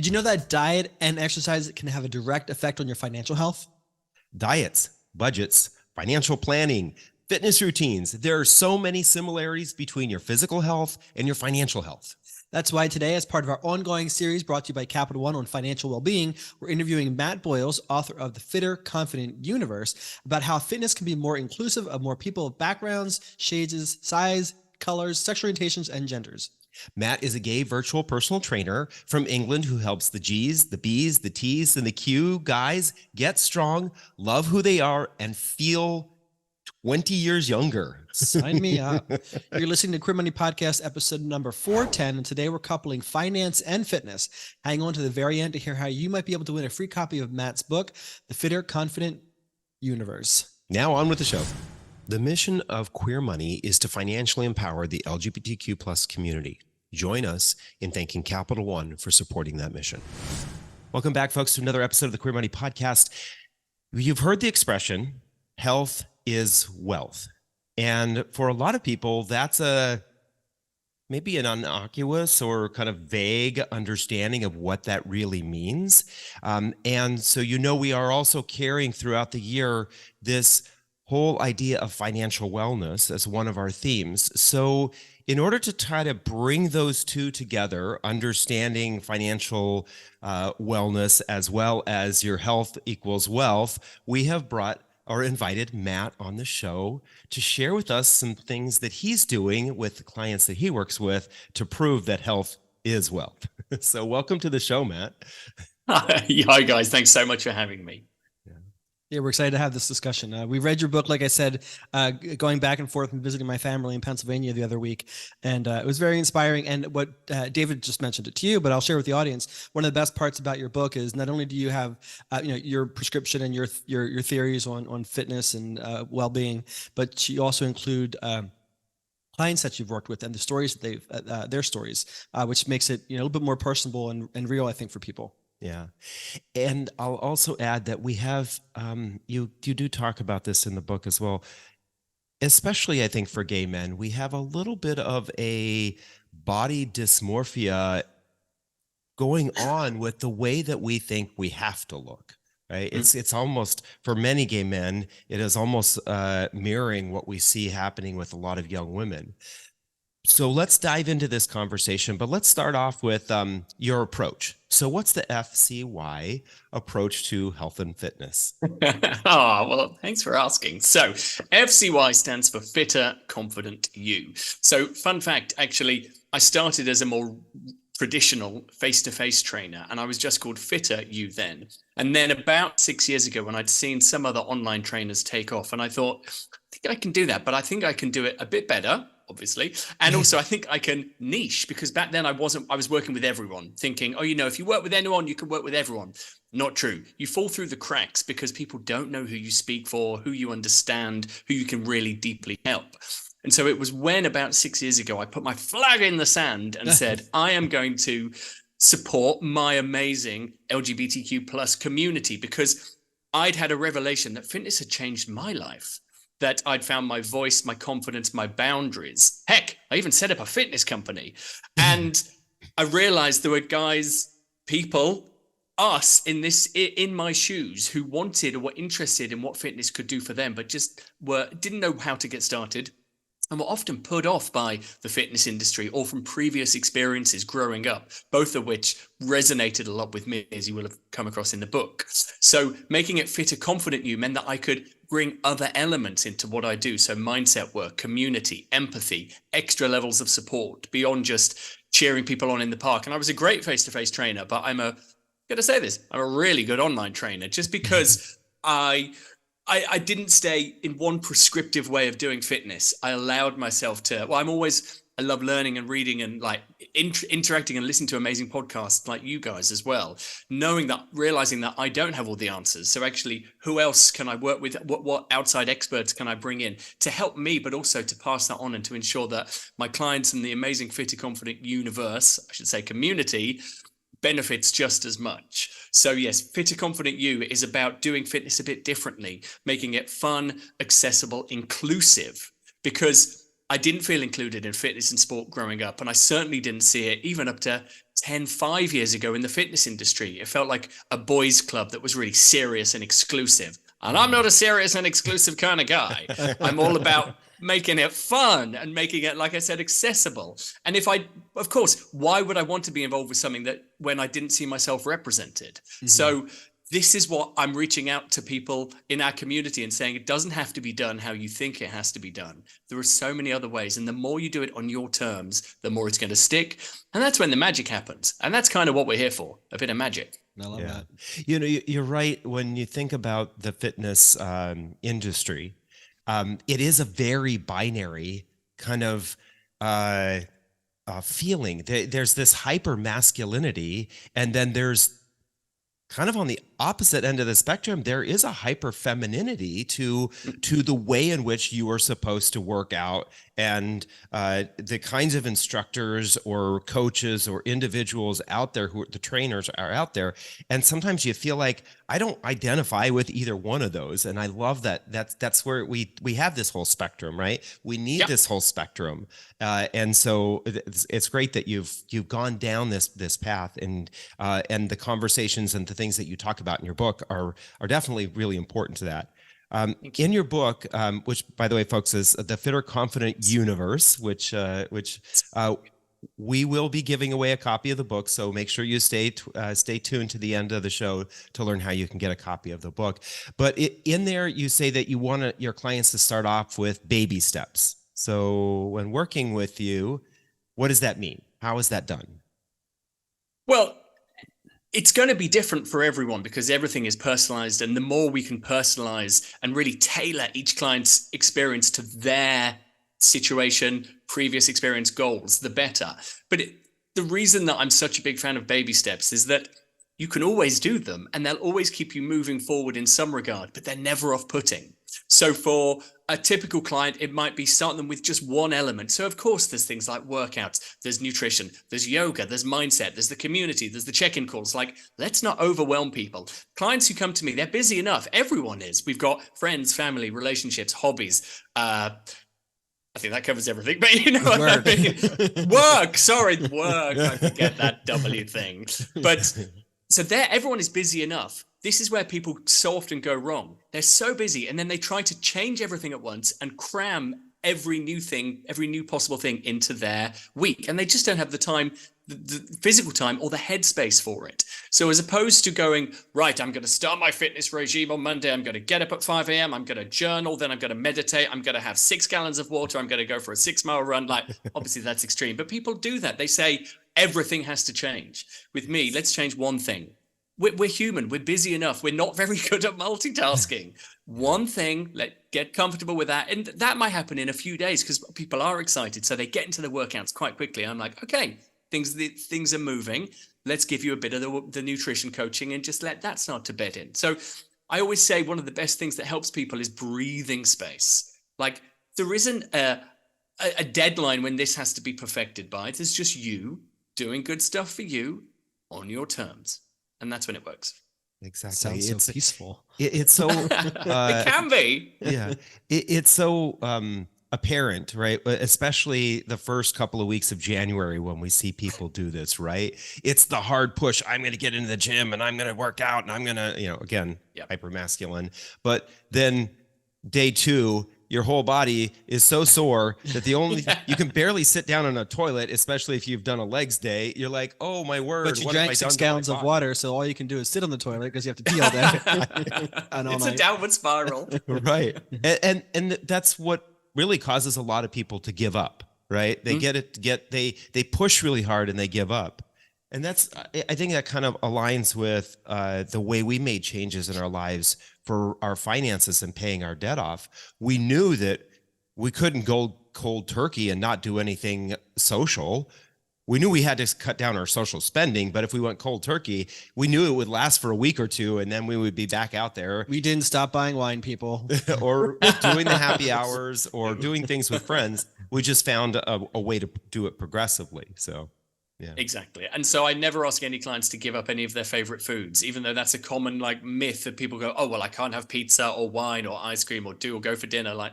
Did you know that diet and exercise can have a direct effect on your financial health? Diets, budgets, financial planning, fitness routines. There are so many similarities between your physical health and your financial health. That's why today, as part of our ongoing series brought to you by Capital One on financial well-being, we're interviewing Matt Boyles, author of The Fitter Confident Youniverse, about how fitness can be more inclusive of more people of backgrounds, shades, size, colors, sexual orientations, and genders. Matt is a gay virtual personal trainer from England who helps the G's, the B's, the T's, and the Q guys get strong, love who they are, and feel 20 years younger. Sign me up. You're listening to Queer Money Podcast, episode number 410, and today we're coupling finance and fitness. Hang on to the very end to hear how you might be able to win a free copy of Matt's book, The Fitter Confident Youniverse. Now on with the show. The mission of Queer Money is to financially empower the LGBTQ plus community. Join us in thanking Capital One for supporting that mission. Welcome back, folks, to another episode of the Queer Money Podcast. You've heard the expression, health is wealth. And for a lot of people, that's maybe an innocuous or kind of vague understanding of what that really means. And so, we are also carrying throughout the year this whole idea of financial wellness as one of our themes. So in order to try to bring those two together, understanding financial wellness as well as your health equals wealth, we have invited Matt on the show to share with us some things that he's doing with the clients that he works with to prove that health is wealth. So welcome to the show, Matt. Hi, guys. Thanks so much for having me. Yeah, we're excited to have this discussion. We read your book, like I said, going back and forth and visiting my family in Pennsylvania the other week. And it was very inspiring. And what David just mentioned it to you, but I'll share with the audience. One of the best parts about your book is not only do you have your prescription and your theories on fitness and well-being, but you also include clients that you've worked with and the stories that their stories, which makes it a little bit more personable and real, I think, for people. Yeah. And I'll also add that we have, you do talk about this in the book as well, especially I think for gay men, we have a little bit of a body dysmorphia going on with the way that we think we have to look, right? Mm-hmm. It's almost, for many gay men, it is almost mirroring what we see happening with a lot of young women. So let's dive into this conversation, but let's start off with your approach. So what's the FCY approach to health and fitness? Well, thanks for asking. So FCY stands for Fitter Confident You. So fun fact, actually, I started as a more traditional face-to-face trainer, and I was just called Fitter You then. And then about 6 years ago, when I'd seen some other online trainers take off, and I thought, I think I can do that, but I think I can do it a bit better, obviously. And also I think I can niche, because back then I was working with everyone thinking, if you work with anyone, you can work with everyone. Not true. You fall through the cracks because people don't know who you speak for, who you understand, who you can really deeply help. And so it was when about 6 years ago, I put my flag in the sand and said, I am going to support my amazing LGBTQ plus community, because I'd had a revelation that fitness had changed my life, that I'd found my voice, my confidence, my boundaries. Heck, I even set up a fitness company. And I realized there were people, us in my shoes, who wanted or were interested in what fitness could do for them, but just didn't know how to get started, and were often put off by the fitness industry or from previous experiences growing up, both of which resonated a lot with me, as you will have come across in the book. So making it Fitter Confident You meant that I could bring other elements into what I do. So mindset work, community, empathy, extra levels of support beyond just cheering people on in the park. And I was a great face-to-face trainer, but I'm a really good online trainer, just because I didn't stay in one prescriptive way of doing fitness. I allowed myself to, I love learning and reading and interacting and listening to amazing podcasts like you guys as well, realizing that I don't have all the answers. So actually, who else can I work with? What outside experts can I bring in to help me, but also to pass that on and to ensure that my clients and the amazing Fitter Confident Youniverse, I should say community, benefits just as much. So yes, Fitter Confident You is about doing fitness a bit differently, making it fun, accessible, inclusive, because I didn't feel included in fitness and sport growing up. And I certainly didn't see it even up to 5 years ago in the fitness industry. It felt like a boys' club that was really serious and exclusive. And I'm not a serious and exclusive kind of guy. I'm all about making it fun and making it, like I said, accessible. And of course, why would I want to be involved with something that when I didn't see myself represented? So this is what I'm reaching out to people in our community and saying, it doesn't have to be done how you think it has to be done. There are so many other ways. And the more you do it on your terms, the more it's going to stick. And that's when the magic happens. And that's kind of what we're here for, a bit of magic. I love that. You're right. When you think about the fitness industry, it is a very binary kind of feeling. There's this hyper masculinity, and then there's kind of on the opposite end of the spectrum, there is a hyper femininity to the way in which you are supposed to work out, and the kinds of instructors or coaches or individuals out there the trainers are out there. And sometimes you feel like I don't identify with either one of those. And I love that's where we have this whole spectrum, right? We need this whole spectrum. And so it's great that you've gone down this path, and the conversations and the things that you talk about in your book are definitely really important to that. In your book, which by the way, folks, is the Fitter Confident Youniverse, which we will be giving away a copy of the book. So make sure you stay tuned to the end of the show to learn how you can get a copy of the book. But in there, you say that you want your clients to start off with baby steps. So when working with you, what does that mean? How is that done? Well, it's going to be different for everyone because everything is personalized. And the more we can personalize and really tailor each client's experience to their situation, previous experience, goals, the better. But the reason that I'm such a big fan of baby steps is that you can always do them and they'll always keep you moving forward in some regard, but they're never off-putting. So for a typical client, it might be starting them with just one element. So of course, there's things like workouts, there's nutrition, there's yoga, there's mindset, there's the community, there's the check-in calls. Like, let's not overwhelm people. Clients who come to me, they're busy enough. Everyone is. We've got friends, family, relationships, hobbies. I think that covers everything, but you know what I mean? Work. I forget that W thing. But so everyone is busy enough. This is where people so often go wrong. They're so busy, and then they try to change everything at once and cram every new possible thing into their week. And they just don't have the time, the physical time or the headspace for it. So as opposed to going, right, I'm going to start my fitness regime on Monday. I'm going to get up at 5 a.m. I'm going to journal. Then I'm going to meditate. I'm going to have 6 gallons of water. I'm going to go for a 6-mile run. Like, obviously that's extreme, but people do that. They say everything has to change. With me, let's change one thing. We're human. We're busy enough. We're not very good at multitasking. One thing, get comfortable with that. And that might happen in a few days because people are excited. So they get into the workouts quite quickly. I'm like, okay, things are moving. Let's give you a bit of the nutrition coaching and just let that start to bed in. So I always say one of the best things that helps people is breathing space. Like, there isn't a deadline when this has to be perfected by. There's just you doing good stuff for you on your terms. And that's when it works. Exactly. Sounds so peaceful. It's so it can be. Yeah. It's so apparent, right? Especially the first couple of weeks of January when we see people do this, right? It's the hard push. I'm going to get into the gym and I'm going to work out and I'm going to, again, hyper masculine. But then day 2, your whole body is so sore that you can barely sit down on a toilet, especially if you've done a legs day. You're like, oh my word. But you drank 6 gallons of water, so all you can do is sit on the toilet because you have to pee all day. It's a downward spiral. Right. And that's what really causes a lot of people to give up, right? They they push really hard and they give up. And I think that kind of aligns with the way we made changes in our lives for our finances and paying our debt off. We knew that we couldn't go cold turkey and not do anything social. We knew we had to cut down our social spending, but if we went cold turkey, we knew it would last for a week or two and then we would be back out there. We didn't stop buying wine, people. Or doing the happy hours or doing things with friends. We just found a way to do it progressively. So. Yeah. Exactly. And so I never ask any clients to give up any of their favorite foods, even though that's a common myth that people go, oh, well, I can't have pizza or wine or ice cream or go for dinner. Like,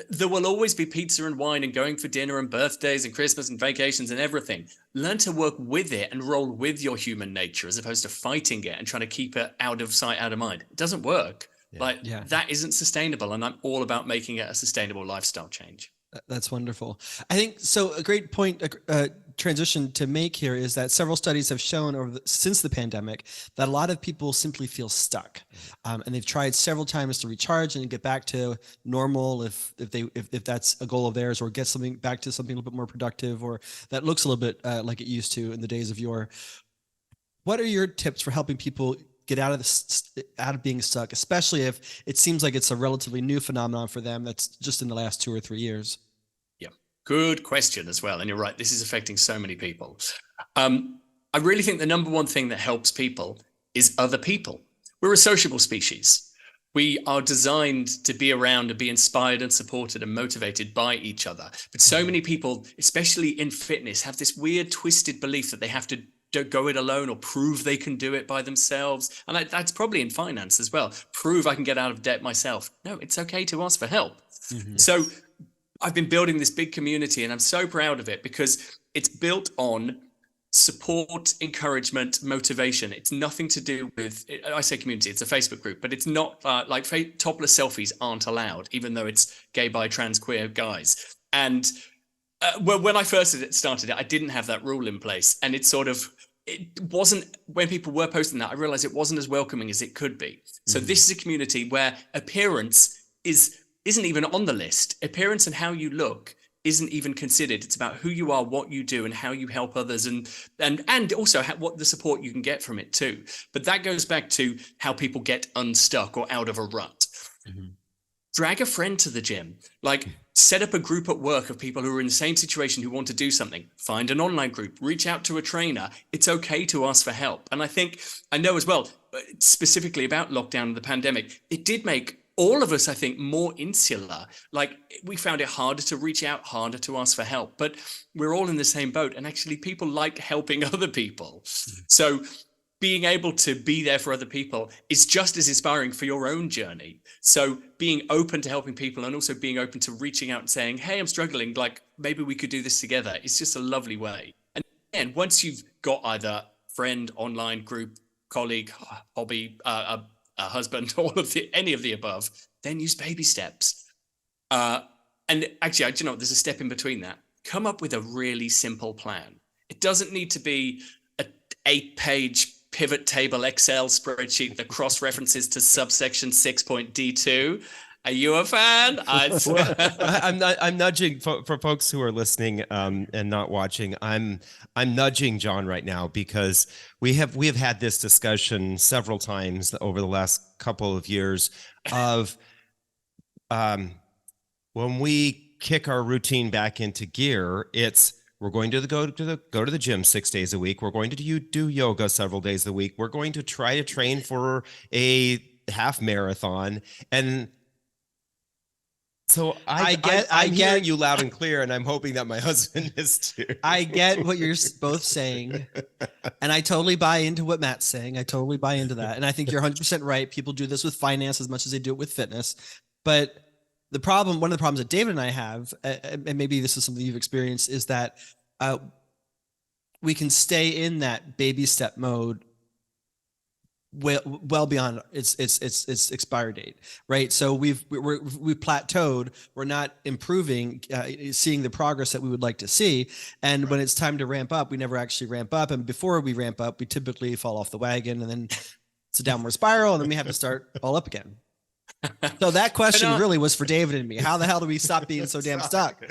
There will always be pizza and wine and going for dinner and birthdays and Christmas and vacations and everything. Learn to work with it and roll with your human nature as opposed to fighting it and trying to keep it out of sight, out of mind. It doesn't work. That isn't sustainable. And I'm all about making it a sustainable lifestyle change. That's wonderful. I think so. A great point, transition to make here is that several studies have shown since the pandemic that a lot of people simply feel stuck, and they've tried several times to recharge and get back to normal if that's a goal of theirs, or get something back to something a little bit more productive, or that looks a little bit like it used to in the days of yore. What are your tips for helping people get out of being stuck, especially if it seems like it's a relatively new phenomenon for them that's just in the last 2 or 3 years? Yeah, good question as well. And you're right, this is affecting so many people. I really think the number one thing that helps people is other people. We're a sociable species. We are designed to be around and be inspired and supported and motivated by each other. But so many people, especially in fitness, have this weird twisted belief that they have to go it alone or prove they can do it by themselves. And that's probably in finance as well. Prove I can get out of debt myself. No, it's okay to ask for help. So I've been building this big community and I'm so proud of it because it's built on support, encouragement, motivation. It's nothing to do with, I say community, it's a Facebook group, but it's not like topless selfies aren't allowed, even though it's gay, bi, trans, queer guys. And well, when I first started it, I didn't have that rule in place. And it wasn't, when people were posting that, I realized it wasn't as welcoming as it could be. So this is a community where appearance isn't even on the list. Appearance and how you look isn't even considered. It's about who you are, what you do, and how you help others, and also what the support you can get from it too. But that goes back to how people get unstuck or out of a rut. Drag a friend to the gym, like set up a group at work of people who are in the same situation who want to do something. Find an online group, reach out to a trainer. It's okay to ask for help. And I know as well, specifically about lockdown and the pandemic, it did make all of us, I think, more insular. Like we found it harder to reach out, harder to ask for help, but we're all in the same boat. And actually people like helping other people. So being able to be there for other people is just as inspiring for your own journey. So being open to helping people and also being open to reaching out and saying, hey, I'm struggling, like maybe we could do this together. It's just a lovely way. And once you've got either friend, online group, colleague, hobby, a husband, any of the above, then use baby steps. And actually, you know, there's a step in between that. Come up with a really simple plan. It doesn't need to be an 8-page pivot table Excel spreadsheet that cross references to subsection 6.D2. Are you a fan? I'm nudging for folks who are listening and not watching. I'm nudging John right now because we have had this discussion several times over the last couple of years of when we kick our routine back into gear, we're going to go to the gym 6 days a week. We're going to do yoga several days a week. We're going to try to train for a half marathon. And so I'm hearing you loud and clear, and I'm hoping that my husband is too. I get what you're both saying, and I totally buy into what Matt's saying. I totally buy into that. And I think you're 100% right. People do this with finance as much as they do it with fitness. But one of the problems that David and I have, and maybe this is something you've experienced, is that we can stay in that baby step mode well beyond its expiry date, right? So we've plateaued. We're not improving, seeing the progress that we would like to see. And when it's time to ramp up, we never actually ramp up. And before we ramp up, we typically fall off the wagon, and then it's a downward spiral, and then we have to start all up again. So that question really was for David and me. How the hell do we stop being so damn stuck?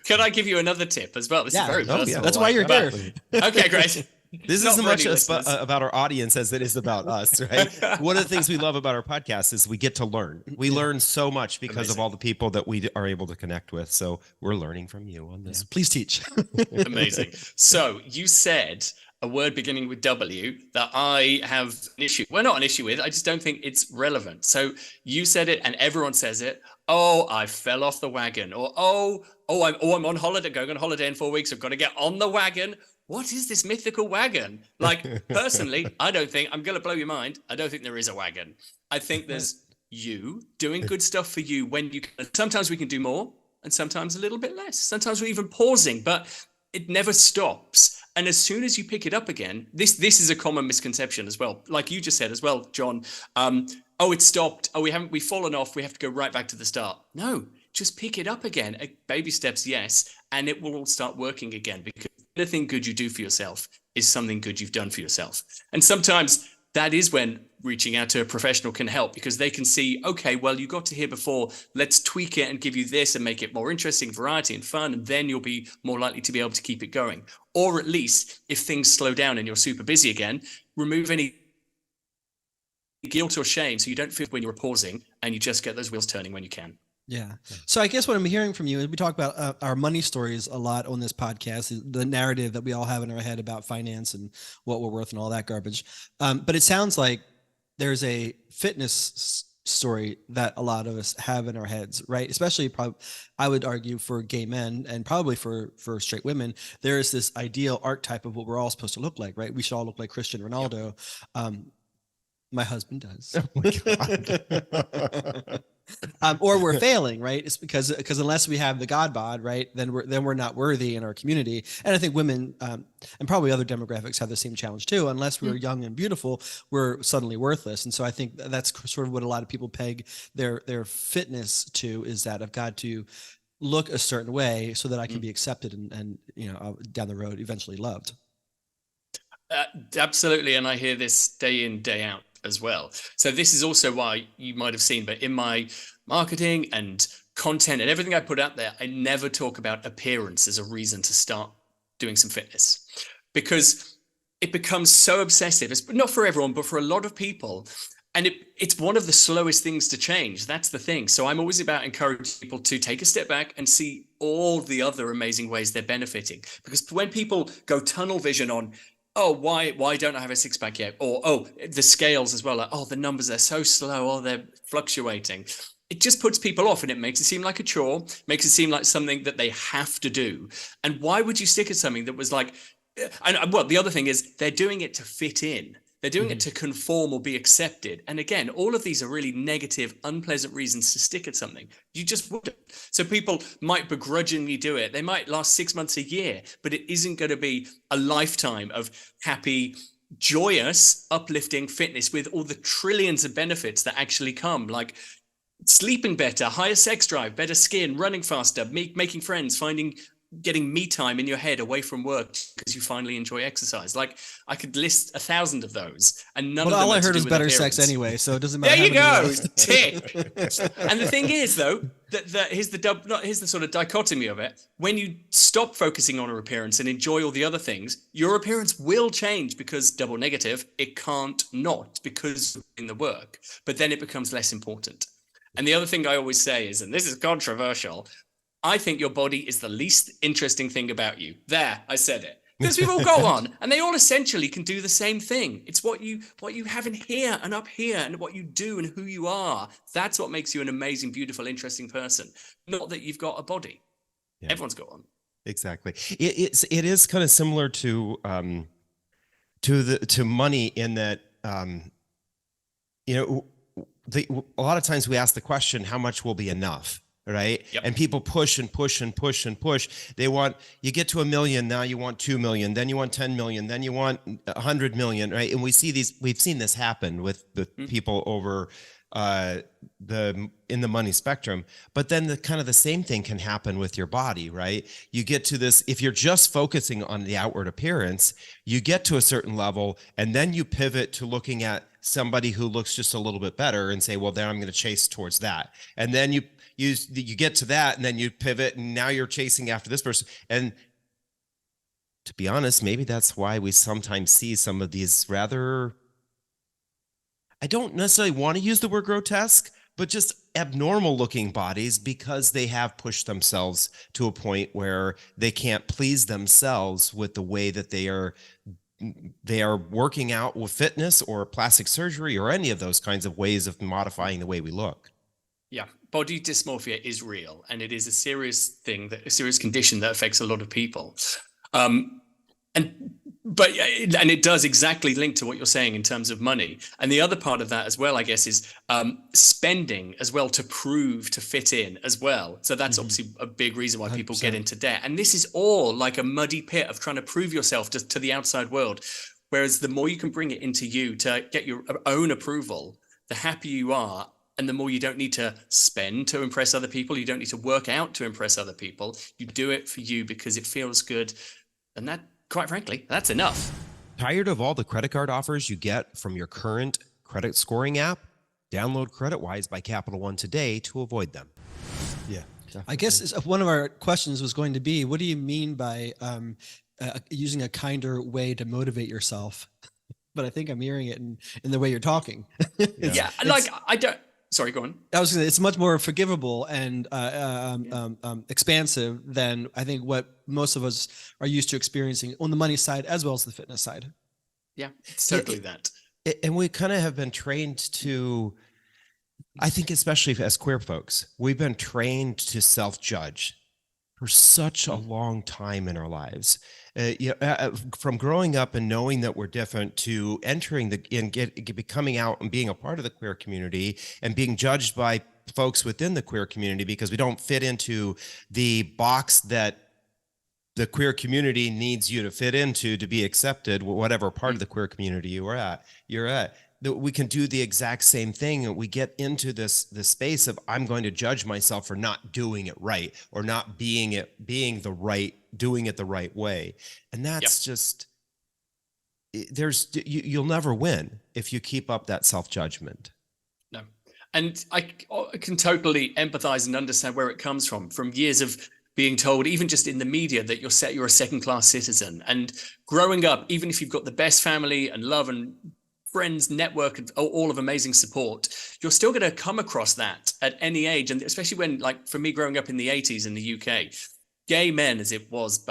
Can I give you another tip as well? This is very personal. Yeah. That's why you're here. Okay, great. This isn't much about our audience as it is about us, right? One of the things we love about our podcast is we get to learn. We learn so much because of all the people that we are able to connect with. So we're learning from you on this. Please teach. Amazing. So you said a word beginning with W that I have an issue. Well, not an issue with. I just don't think it's relevant. So you said it, and everyone says it. Oh, I fell off the wagon. Or I'm on holiday, going on holiday in 4 weeks. I've got to get on the wagon. What is this mythical wagon? Like, personally, I'm going to blow your mind. I don't think there is a wagon. I think there's you, doing good stuff for you when you can. Sometimes we can do more and sometimes a little bit less. Sometimes we're even pausing, but it never stops. And as soon as you pick it up again, this is a common misconception as well. Like you just said as well, John, oh, it stopped. Oh, we've fallen off. We have to go right back to the start. No, just pick it up again. Baby steps, yes. And it will all start working again, because anything good you do for yourself is something good you've done for yourself. And sometimes that is when reaching out to a professional can help, because they can see, okay, well, you got to here before, let's tweak it and give you this and make it more interesting, variety and fun, and then you'll be more likely to be able to keep it going. Or at least if things slow down and you're super busy again, remove any guilt or shame so you don't feel when you're pausing, and you just get those wheels turning when you can. Yeah. So I guess what I'm hearing from you is we talk about our money stories a lot on this podcast, the narrative that we all have in our head about finance and what we're worth and all that garbage. But it sounds like there's a fitness story that a lot of us have in our heads, right? Especially I would argue for gay men and probably for straight women, there is this ideal archetype of what we're all supposed to look like, right? We should all look like Cristiano Ronaldo. Yep. My husband does. Oh my God. Or we're failing, right? It's because unless we have the God bod, right, then we're not worthy in our community. And I think women and probably other demographics have the same challenge too. Unless we're young and beautiful, we're suddenly worthless. And so I think that's sort of what a lot of people peg their fitness to, is that I've got to look a certain way so that I can be accepted and down the road eventually loved. Absolutely, and I hear this day in, day out as well. So this is also why you might have seen, but in my marketing and content and everything I put out there, I never talk about appearance as a reason to start doing some fitness, because it becomes so obsessive. It's not for everyone, but for a lot of people. And it's one of the slowest things to change. That's the thing. So I'm always about encouraging people to take a step back and see all the other amazing ways they're benefiting. Because when people go tunnel vision on, oh, why don't I have a six-pack yet? Or, oh, the scales as well. Like, oh, the numbers are so slow. Oh, they're fluctuating. It just puts people off, and it makes it seem like a chore, makes it seem like something that they have to do. And why would you stick at something that was like, and well, the other thing is they're doing it to fit in. They're doing it to conform or be accepted. And again, all of these are really negative, unpleasant reasons to stick at something. You just wouldn't. So people might begrudgingly do it. They might last 6 months, a year, but it isn't going to be a lifetime of happy, joyous, uplifting fitness with all the trillions of benefits that actually come, like sleeping better, higher sex drive, better skin, running faster, making friends, getting me time in your head away from work because you finally enjoy exercise. Like, I could list 1,000 of those, and none of them. All I to heard do was with better appearance. sex anyway, so it doesn't matter. There you go, tick. And the thing is, though, that here's the sort of dichotomy of it. When you stop focusing on your appearance and enjoy all the other things, your appearance will change, because double negative, it can't not, because you're doing the work. But then it becomes less important. And the other thing I always say is, and this is controversial, I think your body is the least interesting thing about you. There, I said it. Because we've all got one, and they all essentially can do the same thing. It's what you have in here and up here, and what you do and who you are. That's what makes you an amazing, beautiful, interesting person. Not that you've got a body. Yeah. Everyone's got one. Exactly. It is kind of similar to money, in that a lot of times we ask the question, how much will be enough? Right. Yep. And people push and push and push and push. You get to 1 million. Now you want 2 million, then you want 10 million, then you want 100 million. Right. And we've seen this happen with the people over in the money spectrum. But then the same thing can happen with your body, right? You get to this, if you're just focusing on the outward appearance, you get to a certain level, and then you pivot to looking at somebody who looks just a little bit better and say, well, then I'm going to chase towards that. And then you get to that, and then you pivot, and now you're chasing after this person. And to be honest, maybe that's why we sometimes see some of these rather, I don't necessarily want to use the word grotesque, but just abnormal looking bodies, because they have pushed themselves to a point where they can't please themselves with the way that they are working out with fitness or plastic surgery or any of those kinds of ways of modifying the way we look. Yeah, body dysmorphia is real, and it is a serious thing, a serious condition that affects a lot of people. And But and it does exactly link to what you're saying in terms of money. And the other part of that as well, I guess, is spending as well to prove to fit in as well. So that's obviously a big reason why people 100%. get into debt. And this is all like a muddy pit of trying to prove yourself to the outside world. Whereas the more you can bring it into you to get your own approval, the happier you are. And the more you don't need to spend to impress other people, you don't need to work out to impress other people. You do it for you because it feels good. And that, quite frankly, that's enough. Tired of all the credit card offers you get from your current credit scoring app? Download CreditWise by Capital One today to avoid them. Yeah. I guess one of our questions was going to be, what do you mean by using a kinder way to motivate yourself? But I think I'm hearing it in the way you're talking. Yeah, like I don't. Sorry, go on. I was going to say, it's much more forgivable and expansive than I think what most of us are used to experiencing on the money side as well as the fitness side. Yeah, it's totally that. And we kind of have been trained to, I think, especially as queer folks, we've been trained to self-judge for such a long time in our lives. From growing up and knowing that we're different to entering becoming out and being a part of the queer community and being judged by folks within the queer community because we don't fit into the box that the queer community needs you to fit into to be accepted, whatever part of the queer community you're at. That we can do the exact same thing, and we get into this space of I'm going to judge myself for not doing it right or not doing it the right way, and that's just you'll never win if you keep up that self-judgment. No, and I can totally empathize and understand where it comes from years of being told, even just in the media, that you're a second-class citizen, and growing up, even if you've got the best family and love and friends, network, and all of amazing support, you're still going to come across that at any age. And especially when, like for me, growing up in the 80s in the UK, gay men, as it was,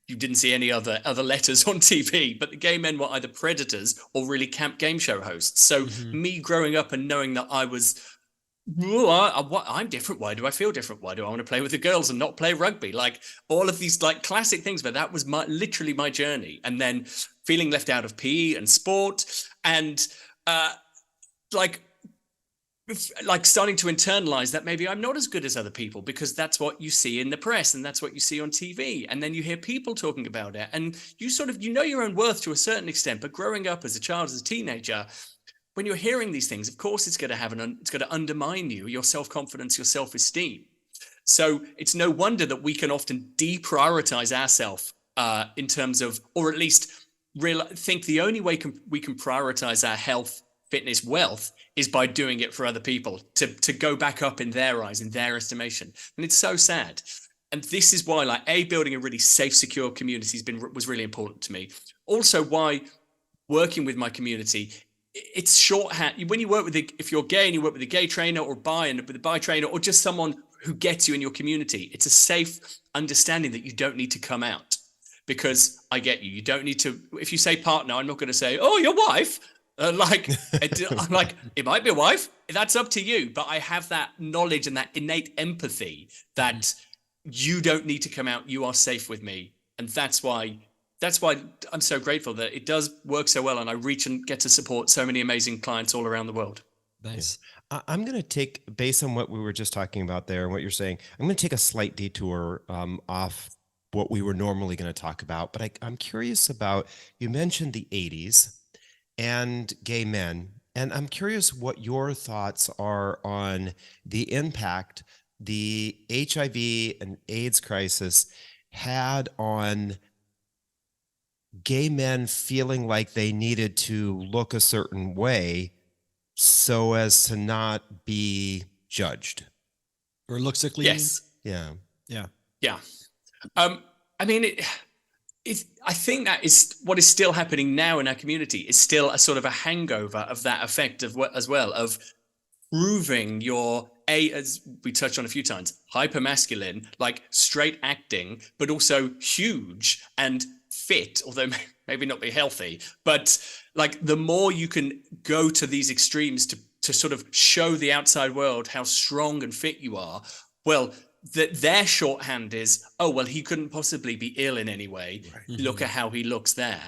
you didn't see any other letters on TV, but the gay men were either predators or really camp game show hosts. So me growing up and knowing that I was, I'm different. Why do I feel different? Why do I want to play with the girls and not play rugby? Like all of these like classic things, but that was literally my journey. And then feeling left out of PE and sport, and like starting to internalize that maybe I'm not as good as other people because that's what you see in the press and that's what you see on TV. And then you hear people talking about it and you sort of, your own worth to a certain extent, but growing up as a child, as a teenager, when you're hearing these things, of course, it's going to undermine you, your self-confidence, your self-esteem. So it's no wonder that we can often deprioritize ourselves in terms of, or at least think the only way we can prioritize our health, fitness, wealth is by doing it for other people to go back up in their eyes, in their estimation. And it's so sad. And this is why, building a really safe, secure community was really important to me. Also, why working with my community, it's shorthand. When you work if you're gay and you work with a gay trainer or bi and with a bi trainer or just someone who gets you in your community, it's a safe understanding that you don't need to come out. Because I get you. You don't need to. If you say partner, I'm not going to say, "Oh, your wife." I'm like, it might be a wife. That's up to you. But I have that knowledge and that innate empathy that you don't need to come out. You are safe with me, and that's why I'm so grateful that it does work so well, and I reach and get to support so many amazing clients all around the world. Nice. Yeah. I'm going to take, based on what we were just talking about there and what you're saying, I'm going to take a slight detour off what we were normally going to talk about, but I'm curious about, you mentioned the 80s and gay men, and I'm curious what your thoughts are on the impact the HIV and AIDS crisis had on gay men feeling like they needed to look a certain way so as to not be judged. Or look sickly. Yes. Yeah. Yeah. Yeah. I mean, I think that is what is still happening now in our community is still a sort of a hangover of that effect of as well of proving your as we touched on a few times, hyper masculine, like straight acting, but also huge and fit, although maybe not be healthy. But like the more you can go to these extremes to sort of show the outside world how strong and fit you are, well, that their shorthand is, oh, well, he couldn't possibly be ill in any way. Right. Look at how he looks there.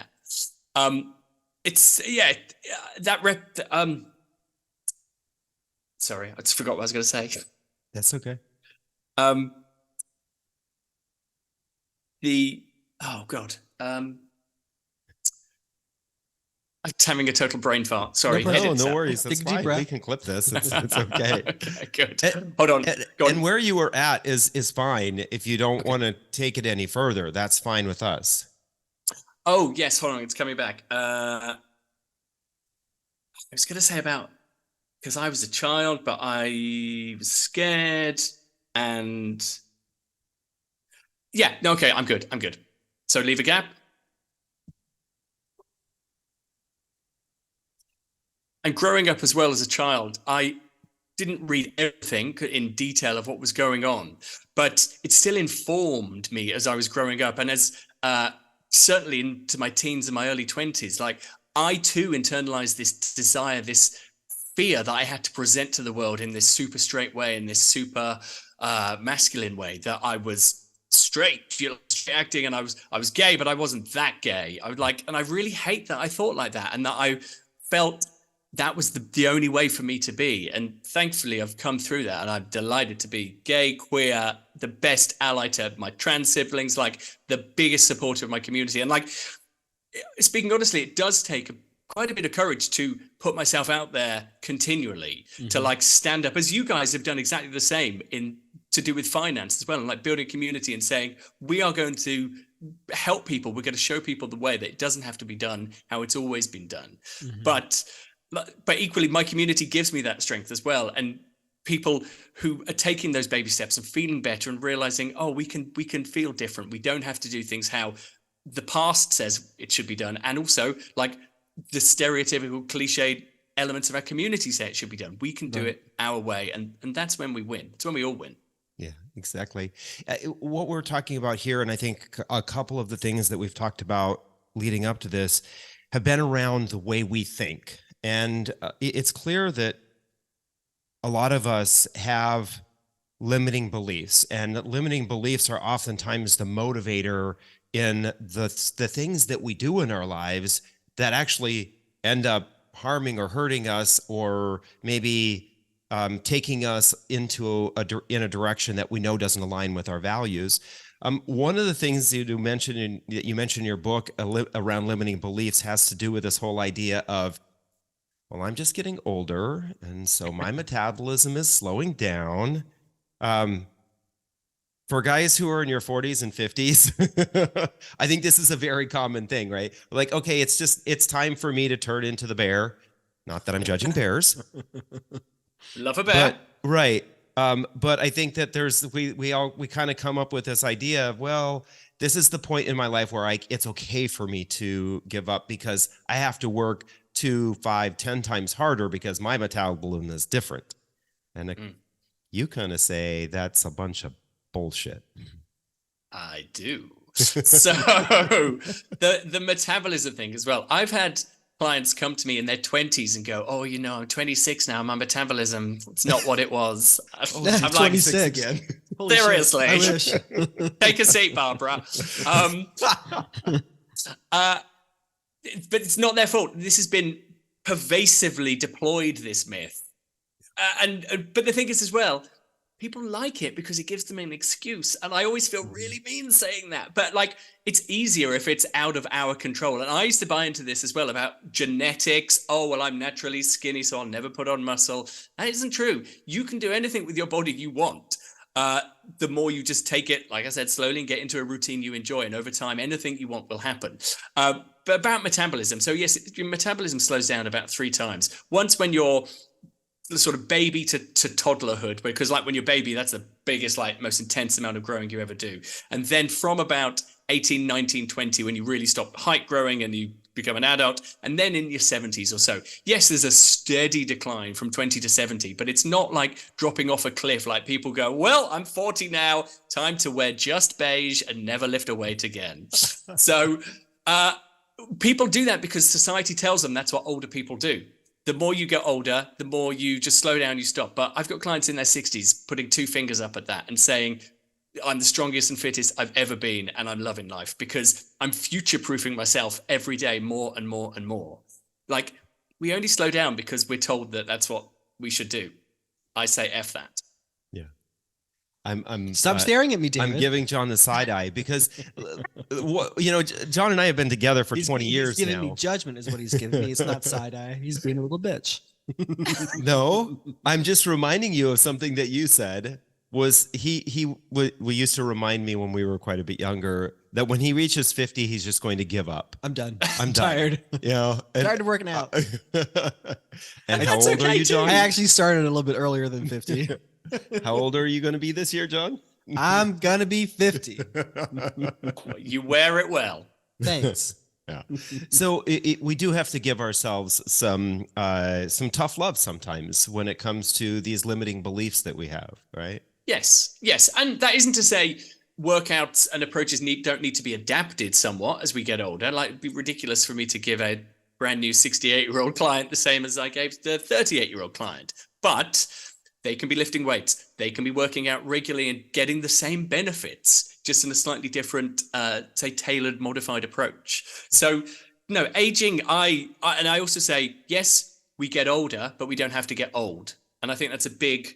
It's, sorry, I just forgot what I was going to say. That's okay. Oh God. I'm having a total brain fart. Sorry. No worries. That's Take a deep fine. breath. We can clip this. It's okay. Okay, good. Hold on. Go on. And where you were at is fine. If you don't want to take it any further, that's fine with us. Oh, yes. Hold on. It's coming back. I was going to say about, because I was a child, but I was scared and yeah, no, okay. I'm good. So leave a gap. And growing up as well as a child, I didn't read everything in detail of what was going on, but it still informed me as I was growing up. And as certainly into my teens and my early 20s, like I too internalized this desire, this fear that I had to present to the world in this super straight way, in this super masculine way, that I was straight, straight acting, and I was gay, but I wasn't that gay. And I really hate that I thought like that, and that I felt that was the only way for me to be. And thankfully I've come through that, and I'm delighted to be gay, queer, the best ally to my trans siblings, like the biggest supporter of my community. And like, speaking honestly, it does take quite a bit of courage to put myself out there continually, to like stand up, as you guys have done exactly the same to do with finance as well, and like building a community and saying, we are going to help people. We're going to show people the way that it doesn't have to be done how it's always been done. But equally, my community gives me that strength as well. And people who are taking those baby steps and feeling better and realizing, oh, we can feel different. We don't have to do things how the past says it should be done. And also like the stereotypical cliched elements of our community say it should be done. We can do it our way. And that's when we win. It's when we all win. Yeah, exactly. What we're talking about here, and I think a couple of the things that we've talked about leading up to this have been around the way we think. And it's clear that a lot of us have limiting beliefs, and limiting beliefs are oftentimes the motivator in the things that we do in our lives that actually end up harming or hurting us, or maybe taking us into in a direction that we know doesn't align with our values. One of the things you mentioned in your book around limiting beliefs has to do with this whole idea of, well, I'm just getting older, and so my metabolism is slowing down. For guys who are in your 40s and 50s, I think this is a very common thing, right? Like, okay, it's time for me to turn into the bear. Not that I'm judging bears. Love a bear. But, right. But I think that we kind of come up with this idea of, well, this is the point in my life where it's okay for me to give up because I have to work 2, 5, 10 times harder because my metabolism is different. And you kind of say that's a bunch of bullshit. I do. So the metabolism thing as well. I've had clients come to me in their 20s and go, oh, I'm 26 now. My metabolism, it's not what it was. I'm like, 26 again. Seriously. I wish. Take a seat, Barbara. But it's not their fault. This has been pervasively deployed, this myth. But the thing is as well, people like it because it gives them an excuse. And I always feel really mean saying that. But like, it's easier if it's out of our control. And I used to buy into this as well about genetics. Oh, well, I'm naturally skinny, so I'll never put on muscle. That isn't true. You can do anything with your body you want. The more you just take it, like I said, slowly and get into a routine you enjoy. And over time, anything you want will happen. But about metabolism. So yes, your metabolism slows down about 3 times. Once when you're the sort of baby to toddlerhood, because like when you're baby, that's the biggest, like most intense amount of growing you ever do. And then from about 18, 19, 20, when you really stop height growing and you become an adult, and then in your 70s or so, yes, there's a steady decline from 20 to 70, but it's not like dropping off a cliff. Like people go, well, I'm 40 now, time to wear just beige and never lift a weight again. So people do that because society tells them that's what older people do. the more you get older, the more you just slow down, you stop. But I've got clients in their 60s putting two fingers up at that and saying, I'm the strongest and fittest I've ever been, and I'm loving life because I'm future-proofing myself every day more and more and more. Like, we only slow down because we're told that that's what we should do. I say F that. Yeah. I'm Stop staring at me, David. I'm giving John the side eye because, John and I have been together for 20 years he's giving now. me judgment is what he's giving me. It's not side eye. He's being a little bitch. No, I'm just reminding you of something that you said. Was we used to remind me when we were quite a bit younger that when he reaches 50, he's just going to give up. I'm done. I'm tired. Tired of working out. And how old are you, John? I actually started a little bit earlier than 50. How old are you going to be this year, John? I'm going to be 50. You wear it well. Thanks. Yeah. So we do have to give ourselves some tough love sometimes when it comes to these limiting beliefs that we have, right? Yes. And that isn't to say workouts and approaches don't need to be adapted somewhat as we get older. Like, it'd be ridiculous for me to give a brand new 68-year-old client the same as I gave the 38-year-old client. But they can be lifting weights. They can be working out regularly and getting the same benefits, just in a slightly different, say, tailored, modified approach. So, no, aging, I also say, yes, we get older, but we don't have to get old. And I think that's a big,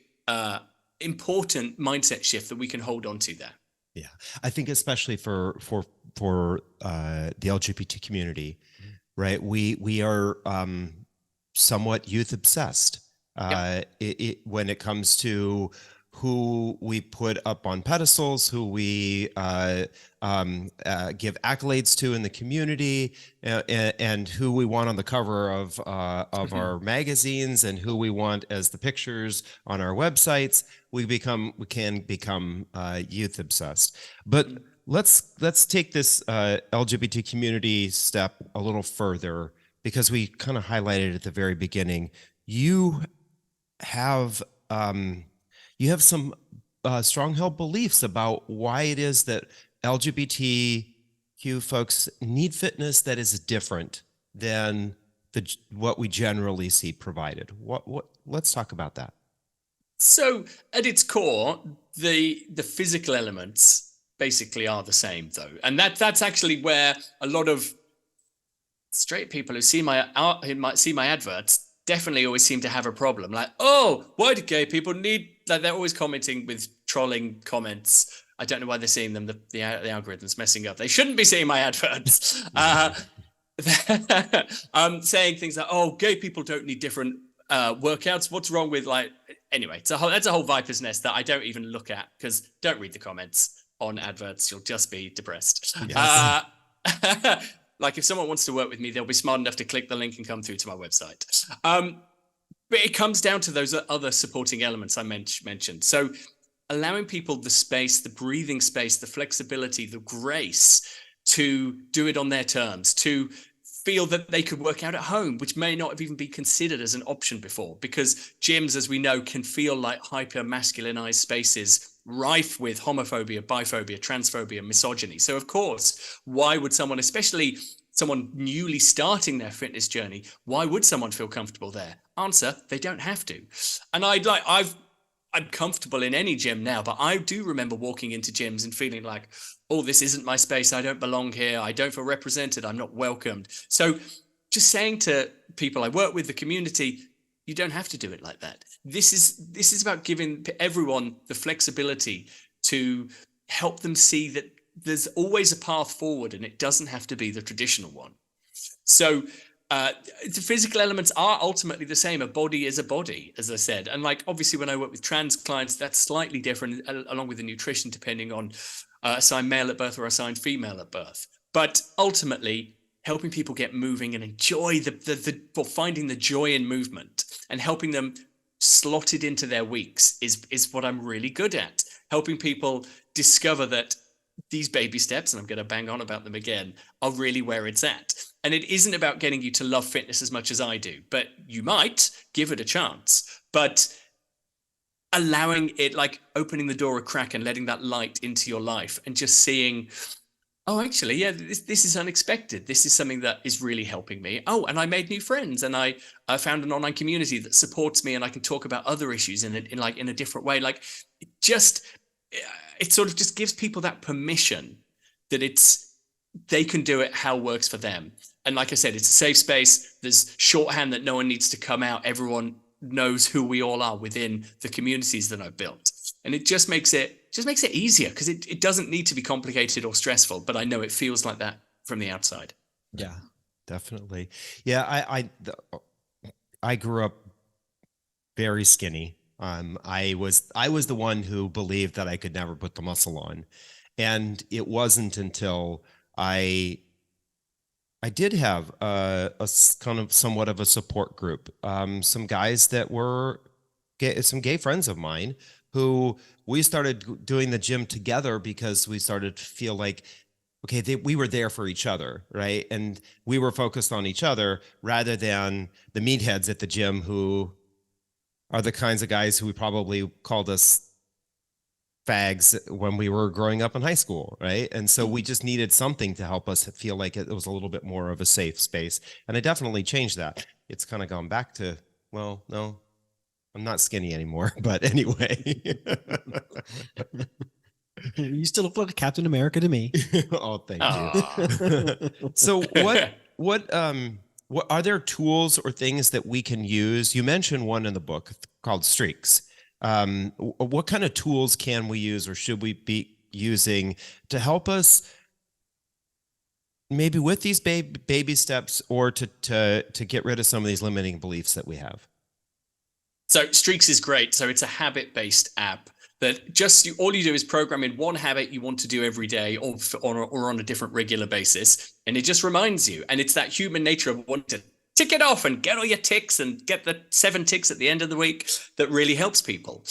important mindset shift that we can hold on to there. Yeah, I think especially for the LGBT community, right? We are somewhat youth obsessed. When it comes to who we put up on pedestals, who we give accolades to in the community, and who we want on the cover of our magazines, and who we want as the pictures on our websites, we can become youth obsessed. But let's take this LGBT community step a little further, because we kind of highlighted at the very beginning. You have some strong-held beliefs about why it is that LGBTQ folks need fitness that is different than what we generally see provided. Let's talk about that. So, at its core, the physical elements basically are the same, though, and that's actually where a lot of straight people who might see my adverts definitely always seem to have a problem. Like, oh, why do gay people need, like, they're always commenting with trolling comments. I don't know why they're seeing them. The algorithm's messing up. They shouldn't be seeing my adverts. Saying things like, oh, gay people don't need different workouts. What's wrong with, like, anyway, that's a whole viper's nest that I don't even look at, because don't read the comments on adverts. You'll just be depressed. Yes. Like, if someone wants to work with me, they'll be smart enough to click the link and come through to my website. But it comes down to those other supporting elements I mentioned. So allowing people the space, the breathing space, the flexibility, the grace to do it on their terms, to feel that they could work out at home, which may not have even been considered as an option before, because gyms, as we know, can feel like hyper-masculinized spaces rife with homophobia, biphobia, transphobia, misogyny. So, of course, why would someone, especially someone newly starting their fitness journey, why would someone feel comfortable there? Answer, they don't have to. And I'm comfortable in any gym now, but I do remember walking into gyms and feeling like, oh, this isn't my space. I don't belong here. I don't feel represented. I'm not welcomed. So just saying to people I work with, the community, you don't have to do it like that. This is about giving everyone the flexibility to help them see that there's always a path forward, and it doesn't have to be the traditional one. So the physical elements are ultimately the same. A body is a body, as I said. And, like, obviously when I work with trans clients, that's slightly different, along with the nutrition, depending on assigned male at birth or assigned female at birth. But ultimately, helping people get moving and enjoy finding the joy in movement, and helping them slot it into their weeks is what I'm really good at. Helping people discover that these baby steps, and I'm going to bang on about them again, are really where it's at. And it isn't about getting you to love fitness as much as I do, but you might give it a chance. But allowing it, like opening the door a crack and letting that light into your life, and just seeing, Oh, actually, yeah, this is unexpected. This is something that is really helping me. Oh, and I made new friends, and I found an online community that supports me, and I can talk about other issues in a different way. Like, it just it sort of just gives people that permission that they can do it how works for them. And like I said, it's a safe space. There's shorthand that no one needs to come out. Everyone knows who we all are within the communities that I've built, and it just makes it easier because it doesn't need to be complicated or stressful, but I know it feels like that from the outside. Yeah, definitely. Yeah, I grew up very skinny. I was the one who believed that I could never put the muscle on, and it wasn't until I did have kind of somewhat of a support group, some guys that were some gay friends of mine who we started doing the gym together because we started to feel like, okay, we were there for each other, right? And we were focused on each other rather than the meatheads at the gym who are the kinds of guys who probably called us fags when we were growing up in high school, right? And so we just needed something to help us feel like it was a little bit more of a safe space. And I definitely changed that. It's kind of gone back to, well, no, I'm not skinny anymore, but anyway. You still look like Captain America to me. Oh, thank you. So what are there tools or things that we can use? You mentioned one in the book called Streaks. What kind of tools can we use or should we be using to help us maybe with these baby steps or to get rid of some of these limiting beliefs that we have? So Streaks is great. So it's a habit-based app that just all you do is program in one habit you want to do every day or on a different regular basis. And it just reminds you. And it's that human nature of wanting to tick it off and get all your ticks and get the 7 ticks at the end of the week that really helps people.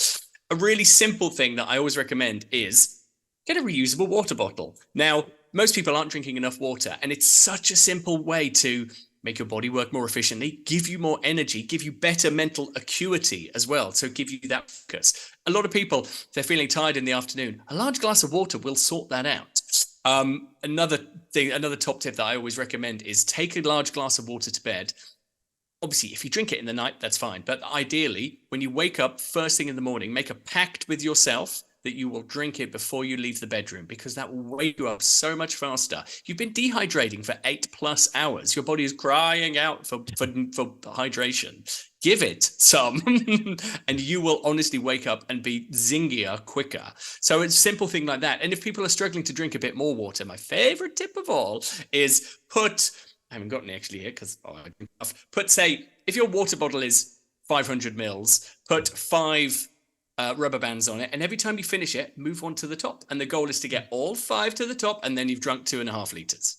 A really simple thing that I always recommend is get a reusable water bottle. Now, most people aren't drinking enough water, and it's such a simple way to make your body work more efficiently, give you more energy, give you better mental acuity as well. So give you that focus. A lot of people, if they're feeling tired in the afternoon, a large glass of water will sort that out. Another top tip that I always recommend is take a large glass of water to bed. Obviously, if you drink it in the night, that's fine. But ideally, when you wake up first thing in the morning, make a pact with yourself that you will drink it before you leave the bedroom, because that will wake you up so much faster. You've been dehydrating for 8+ hours. Your body is crying out for hydration. Give it some and you will honestly wake up and be zingier quicker. So it's a simple thing like that. And if people are struggling to drink a bit more water, my favorite tip of all is I haven't got any actually here because say if your water bottle is 500 mils, put 5 rubber bands on it, and every time you finish it, move one to the top, and the goal is to get all 5 to the top, and then you've drunk 2.5 liters.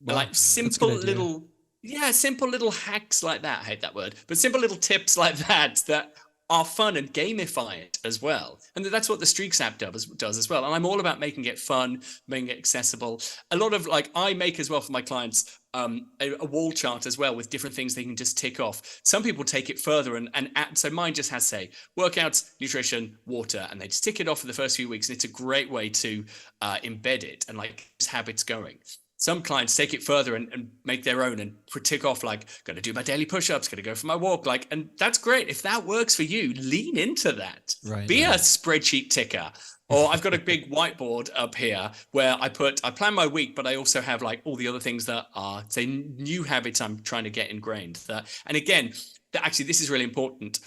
Wow, like simple little hacks like that. I hate that word, but simple little tips like that are fun and gamify it as well. And that's what the Streaks app does as well. And I'm all about making it fun, making it accessible. A lot of I make as well for my clients a wall chart as well with different things they can just tick off. Some people take it further and so mine just has say workouts, nutrition, water, and they just tick it off for the first few weeks. And it's a great way to embed it and habits going. Some clients take it further and make their own and tick off going to do my daily push-ups, going to go for my walk, and that's great. If that works for you, lean into that. Right, Be a spreadsheet ticker. Or I've got a big whiteboard up here where I plan my week, but I also have all the other things that are, say, new habits I'm trying to get ingrained. And again, actually, this is really important.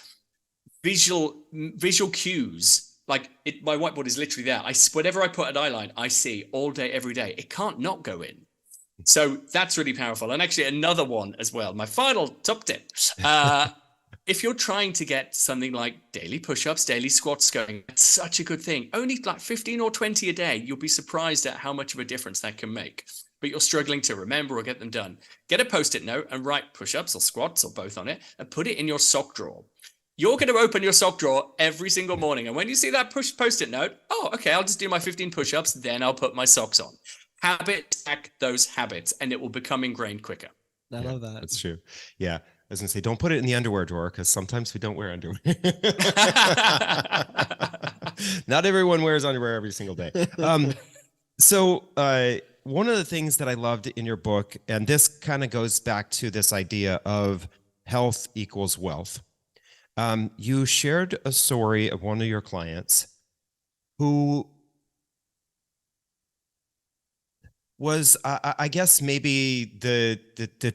Visual cues. My whiteboard is literally there. Whatever I put an eyeline, I see all day, every day. It can't not go in. So that's really powerful. And actually another one as well, my final top tip. If you're trying to get something like daily push-ups, daily squats going, it's such a good thing. Only 15 or 20 a day. You'll be surprised at how much of a difference that can make. But you're struggling to remember or get them done. Get a Post-it note and write push-ups or squats or both on it and put it in your sock drawer. You're going to open your sock drawer every single morning. And when you see that Post-it note, okay, I'll just do my 15 push-ups, then I'll put my socks on. Habit stack those habits, and it will become ingrained quicker. I love that. That's true. Yeah. I was going to say, don't put it in the underwear drawer because sometimes we don't wear underwear. Not everyone wears underwear every single day. So one of the things that I loved in your book, and this kind of goes back to this idea of health equals wealth. You shared a story of one of your clients who was, I guess, maybe the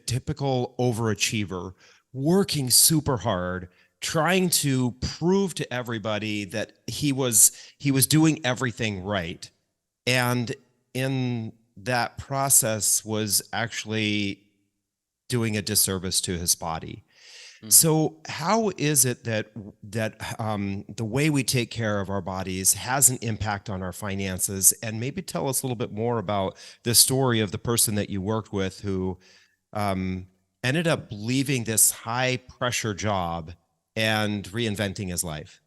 typical overachiever, working super hard, trying to prove to everybody that he was doing everything right, and in that process was actually doing a disservice to his body. So how is it that the way we take care of our bodies has an impact on our finances? And maybe tell us a little bit more about the story of the person that you worked with who ended up leaving this high pressure job and reinventing his life.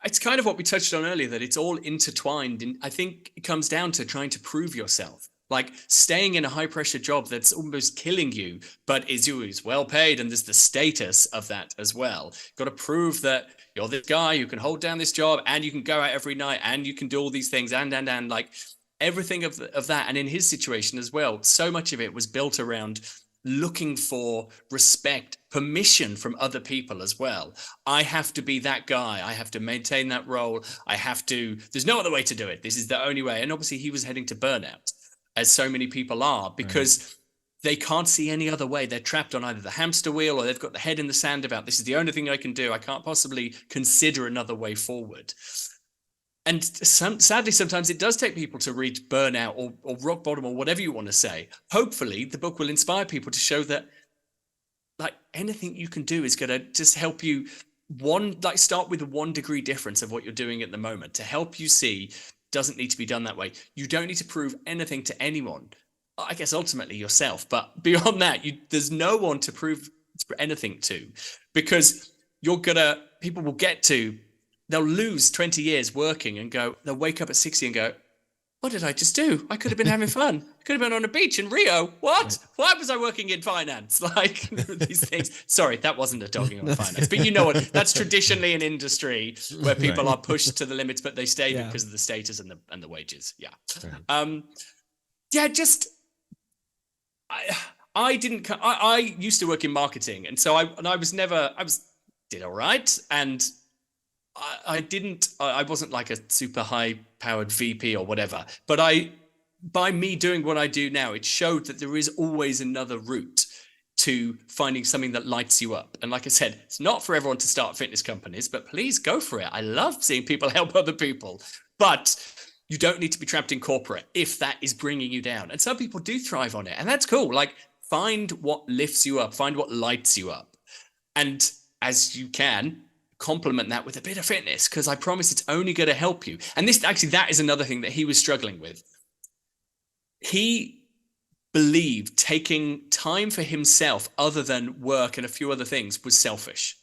It's kind of what we touched on earlier, that it's all intertwined. And I think it comes down to trying to prove yourself. Like staying in a high pressure job that's almost killing you, but is well paid, and there's the status of that as well. Got to prove that you're this guy who can hold down this job, and you can go out every night, and you can do all these things, and like everything of that. And in his situation as well, so much of it was built around looking for respect, permission from other people as well. I have to be that guy. I have to maintain that role. There's no other way to do it. This is the only way. And obviously he was heading to burnout, as so many people are, because they can't see any other way. They're trapped on either the hamster wheel, or they've got the head in the sand about, this is the only thing I can do. I can't possibly consider another way forward. And sadly, sometimes it does take people to reach burnout or rock bottom, or whatever you want to say. Hopefully the book will inspire people to show that like anything you can do is going to just help you start with a 1 degree difference of what you're doing at the moment, to help you see doesn't need to be done that way. You don't need to prove anything to anyone. I guess ultimately yourself, but beyond that, there's no one to prove anything to, because people will they'll lose 20 years working and they'll wake up at 60 and go, what did I just do? I could have been having fun. I could have been on a beach in Rio. What? Right. Why was I working in finance? Like these things. Sorry, that wasn't a dogging on finance, but you know what? That's traditionally an industry where people are pushed to the limits, but they stay because of the status and the wages. Yeah. Right. I used to work in marketing, and so I did all right, and I wasn't like a super high powered VP or whatever, but by me doing what I do now, it showed that there is always another route to finding something that lights you up. And like I said, it's not for everyone to start fitness companies, but please go for it. I love seeing people help other people, but you don't need to be trapped in corporate if that is bringing you down. And some people do thrive on it, and that's cool. Like, find what lifts you up, find what lights you up. And as you can, complement that with a bit of fitness, because I promise it's only going to help you. And that is another thing that he was struggling with. He believed taking time for himself other than work and a few other things was selfish.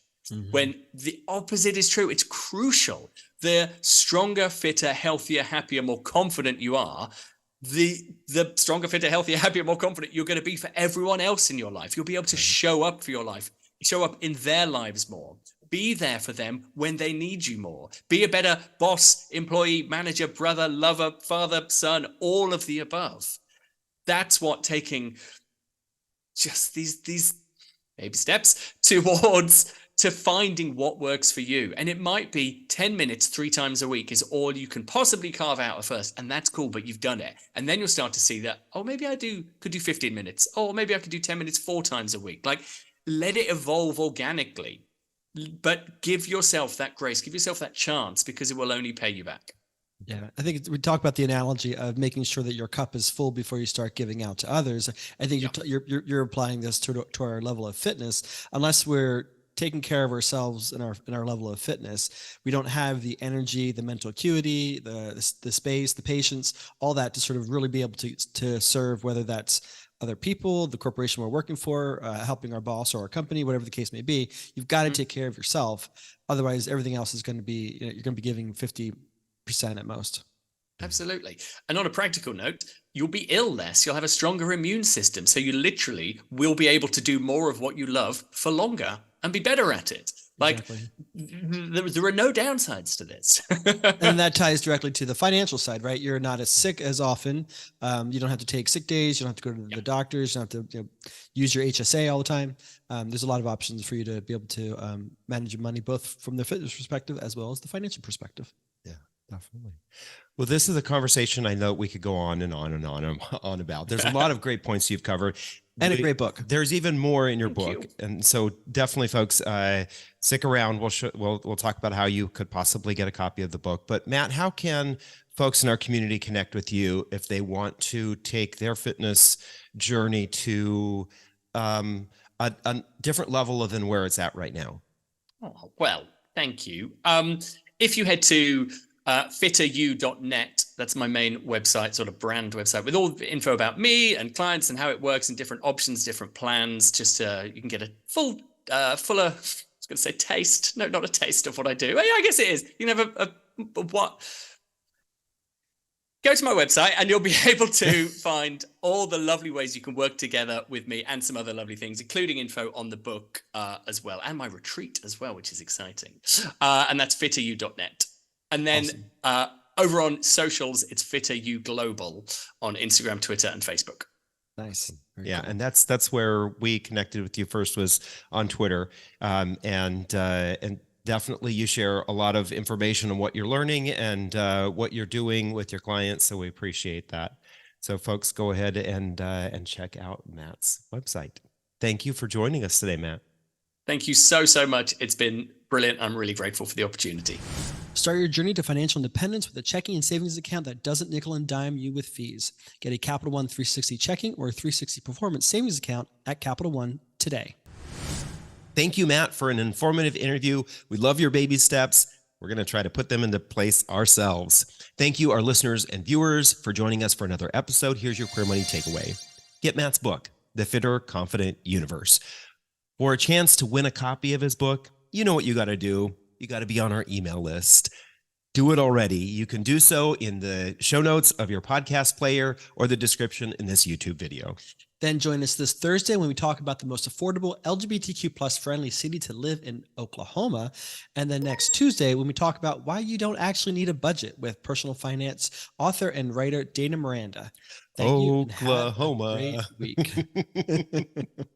When the opposite is true. It's crucial. The stronger, fitter, healthier, happier, more confident you are, the stronger, fitter, healthier, happier, more confident you're going to be for everyone else in your life. You'll be able to show up for your life, show up in their lives more. Be there for them when they need you more. Be a better boss, employee, manager, brother, lover, father, son, all of the above. That's what taking just these baby steps to finding what works for you. And it might be 10 minutes 3 times a week is all you can possibly carve out at first. And that's cool, but you've done it. And then you'll start to see that, oh, maybe I could do 15 minutes. Oh, maybe I could do 10 minutes 4 times a week. Like, let it evolve organically. But give yourself that grace, give yourself that chance, because it will only pay you back. Yeah, I think we talk about the analogy of making sure that your cup is full before you start giving out to others. I think you're applying this to our level of fitness. Unless we're taking care of ourselves in our level of fitness, we don't have the energy, the mental acuity, the space, the patience, all that to sort of really be able to serve, whether that's other people, the corporation we're working for, helping our boss or our company, whatever the case may be. You've got to take care of yourself. Otherwise, everything else is going to be, you're going to be giving 50% at most. Absolutely. And on a practical note, you'll be ill less. You'll have a stronger immune system. So you literally will be able to do more of what you love for longer and be better at it. Like, Exactly. there are no downsides to this. And that ties directly to the financial side, right? You're not as sick as often. You don't have to take sick days. You don't have to go to the doctors. You don't have to use your HSA all the time. There's a lot of options for you to be able to manage your money, both from the fitness perspective as well as the financial perspective. Yeah, definitely. Well, this is a conversation I know we could go on and on and on and on about. There's a lot of great points you've covered. And a great book. There's even more in your Thank book. you. And so definitely, folks, stick around. We'll talk about how you could possibly get a copy of the book. But Matt, how can folks in our community connect with you if they want to take their fitness journey to a different level than where it's at right now? Oh, well, thank you. If you head to fitteryou.net, that's my main website, sort of brand website, with all the info about me and clients and how it works and different options, different plans. Just you can get a fuller, I was going to say taste. No, not a taste of what I do. I guess it is. You can have a what? Go to my website and you'll be able to find all the lovely ways you can work together with me and some other lovely things, including info on the book as well, and my retreat as well, which is exciting. And that's fitteryou.net. And then awesome. Over on socials, it's FitterYou Global on Instagram, Twitter, and Facebook. Nice. Very yeah, cool. and that's where we connected with you first, was on Twitter, and definitely you share a lot of information on what you're learning and what you're doing with your clients. So we appreciate that. So folks, go ahead and check out Matt's website. Thank you for joining us today, Matt. Thank you so much. It's been brilliant. I'm really grateful for the opportunity. Start your journey to financial independence with a checking and savings account that doesn't nickel and dime you with fees. Get a Capital One 360 checking or a 360 performance savings account at Capital One today. Thank you, Matt, for an informative interview. We love your baby steps. We're going to try to put them into place ourselves. Thank you, our listeners and viewers, for joining us for another episode. Here's your Queer Money takeaway. Get Matt's book, The Fitter Confident Youniverse. For a chance to win a copy of his book, you know what you got to do. You got to be on our email list. Do it already. You can do so in the show notes of your podcast player or the description in this YouTube video. Then join us this Thursday when we talk about the most affordable LGBTQ plus friendly city to live in, Oklahoma. And then next Tuesday when we talk about why you don't actually need a budget with personal finance author and writer Dana Miranda. Thank you. Oklahoma. And have a great week.